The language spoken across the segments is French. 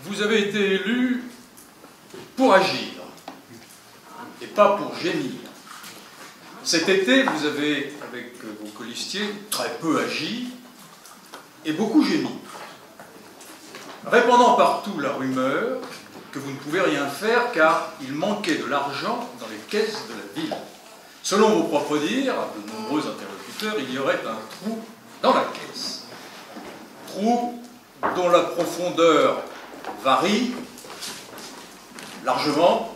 Vous avez été élu pour agir et pas pour gémir. Cet été, vous avez, avec vos colistiers, très peu agi et beaucoup gémi, répandant partout la rumeur que vous ne pouvez rien faire car il manquait de l'argent dans les caisses de la ville. Selon vos propres dires, à de nombreux interlocuteurs, il y aurait un trou dans la caisse. Trou dont la profondeur varie largement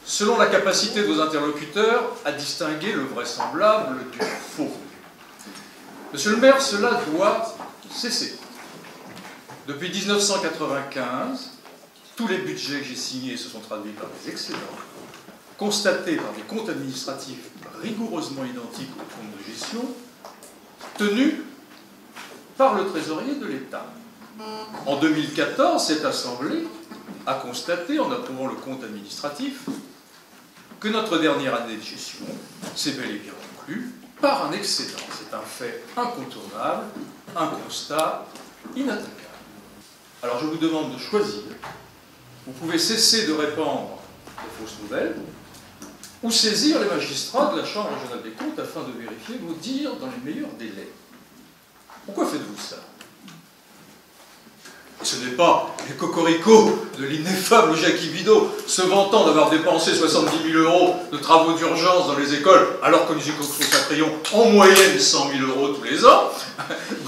selon la capacité de vos interlocuteurs à distinguer le vraisemblable du faux. Monsieur le maire, cela doit cesser. Depuis 1995, tous les budgets que j'ai signés se sont traduits par des excédents, constatés par des comptes administratifs rigoureusement identiques aux comptes de gestion, tenus par le trésorier de l'État. En 2014, cette Assemblée a constaté, en approuvant le compte administratif, que notre dernière année de gestion s'est bel et bien conclue par un excédent. C'est un fait incontournable, un constat inattaquable. Alors je vous demande de choisir. Vous pouvez cesser de répandre de fausses nouvelles ou saisir les magistrats de la Chambre régionale des comptes afin de vérifier vos dires dans les meilleurs délais. Pourquoi faites-vous ça? Et ce n'est pas les cocoricots de l'ineffable Jackie Bidot se vantant d'avoir dépensé 70 000 € de travaux d'urgence dans les écoles, alors que nous y consacrions en moyenne 100 000 € tous les ans,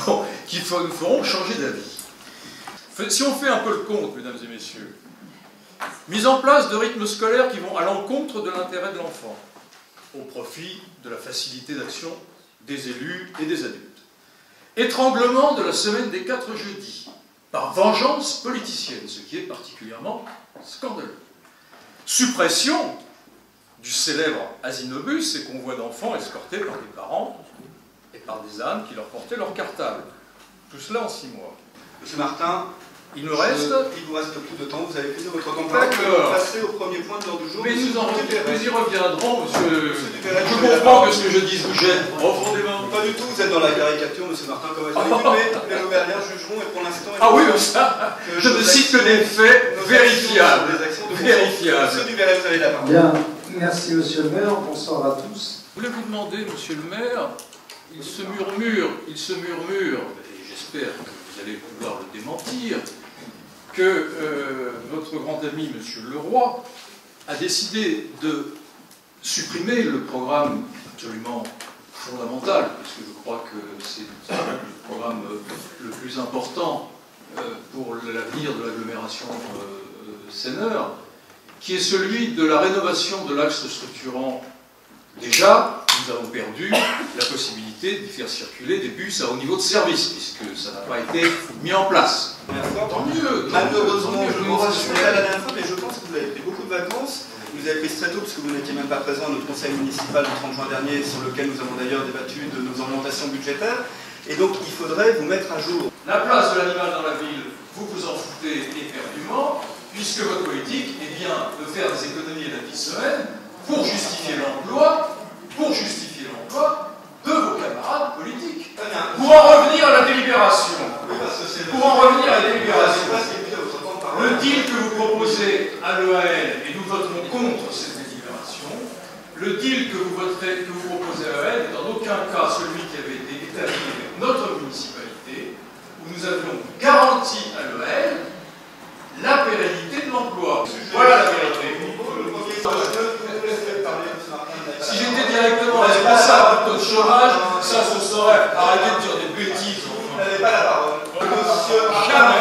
bon, qui nous feront changer d'avis. Si on fait un peu le compte, mesdames et messieurs, mise en place de rythmes scolaires qui vont à l'encontre de l'intérêt de l'enfant, au profit de la facilité d'action des élus et des adultes. Étranglement de la semaine des 4 jeudis, par vengeance politicienne, ce qui est particulièrement scandaleux. Suppression du célèbre Asinobus et convoi d'enfants escortés par des parents et par des ânes qui leur portaient leur cartable. Tout cela en 6 mois. Monsieur Martin, il vous reste plus de temps, vous avez plus de votre temps de parole. D'accord. Passer au premier point de l'ordre du jour. Mais nous y reviendrons, monsieur. Je comprends que ce que je dis vous gêne profondément. Pas du tout, vous êtes dans la caricature, monsieur Martin, comme d'habitude, mais les Auvergnats jugeront et pour l'instant... Ah oui, ça, je ne cite que des faits vérifiables. Vérifiables. Monsieur Duveyret, vous avez la parole. Bien, merci monsieur le maire, bonsoir à tous. Je voulais vous demander, monsieur le maire, il se murmure, et j'espère que vous allez pouvoir le démentir, que votre grand ami, monsieur Leroy, a décidé de supprimer le programme absolument fondamental, parce que je crois que c'est le programme le plus important pour l'avenir de l'agglomération Seineur, qui est celui de la rénovation de l'axe structurant. Déjà, nous avons perdu la possibilité de faire circuler des bus à haut niveau de service, puisque ça n'a pas été mis en place. Tant mieux. Malheureusement, je vous rassure à la dernière fois, mais je pense que vous avez pris beaucoup de vacances. Vous avez pris très tôt, parce que vous n'étiez même pas présent à notre conseil municipal du 30 juin dernier, sur lequel nous avons d'ailleurs débattu de nos orientations budgétaires. Et donc, il faudrait vous mettre à jour. La place de l'animal dans la ville, vous vous en foutez éperdument, puisque votre politique est bien de faire des économies à la petite semaine pour justifier l'emploi de vos camarades politiques. Pour en revenir à la délibération. Le deal que vous proposez à l'EAL, et nous voterons contre cette délibération, le deal que vous proposez à l'EAL n'est en aucun cas celui qui avait été établi avec notre municipalité, où nous avions garanti à l'EAL la pérennité de l'emploi. Voilà la vérité. Si j'étais directement responsable du taux de chômage, ça se saurait. Arrêtez de dire des bêtises. Vous n'avez pas la parole. Jamais.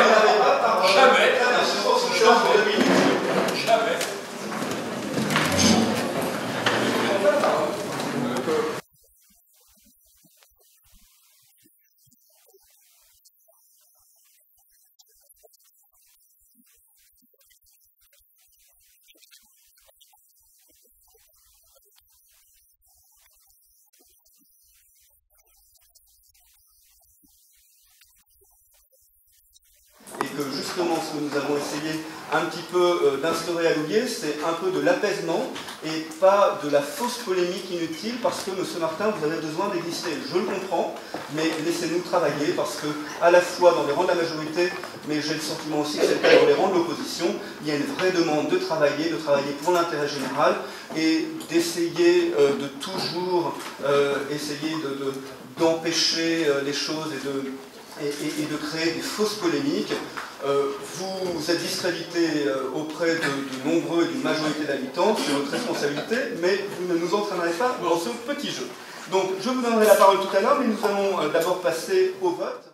que justement ce que nous avons essayé un petit peu d'instaurer à Louviers, c'est un peu de l'apaisement et pas de la fausse polémique inutile, parce que, Monsieur Martin, vous avez besoin d'exister. Je le comprends, mais laissez-nous travailler, parce que, à la fois dans les rangs de la majorité, mais j'ai le sentiment aussi que c'est le cas dans les rangs de l'opposition, il y a une vraie demande de travailler pour l'intérêt général, et d'essayer de toujours essayer d'empêcher les choses et de créer des fausses polémiques. Vous êtes discrédité auprès de nombreux et d'une majorité d'habitants, c'est votre responsabilité, mais vous ne nous entraînerez pas dans ce petit jeu. Donc je vous donnerai la parole tout à l'heure, mais nous allons d'abord passer au vote.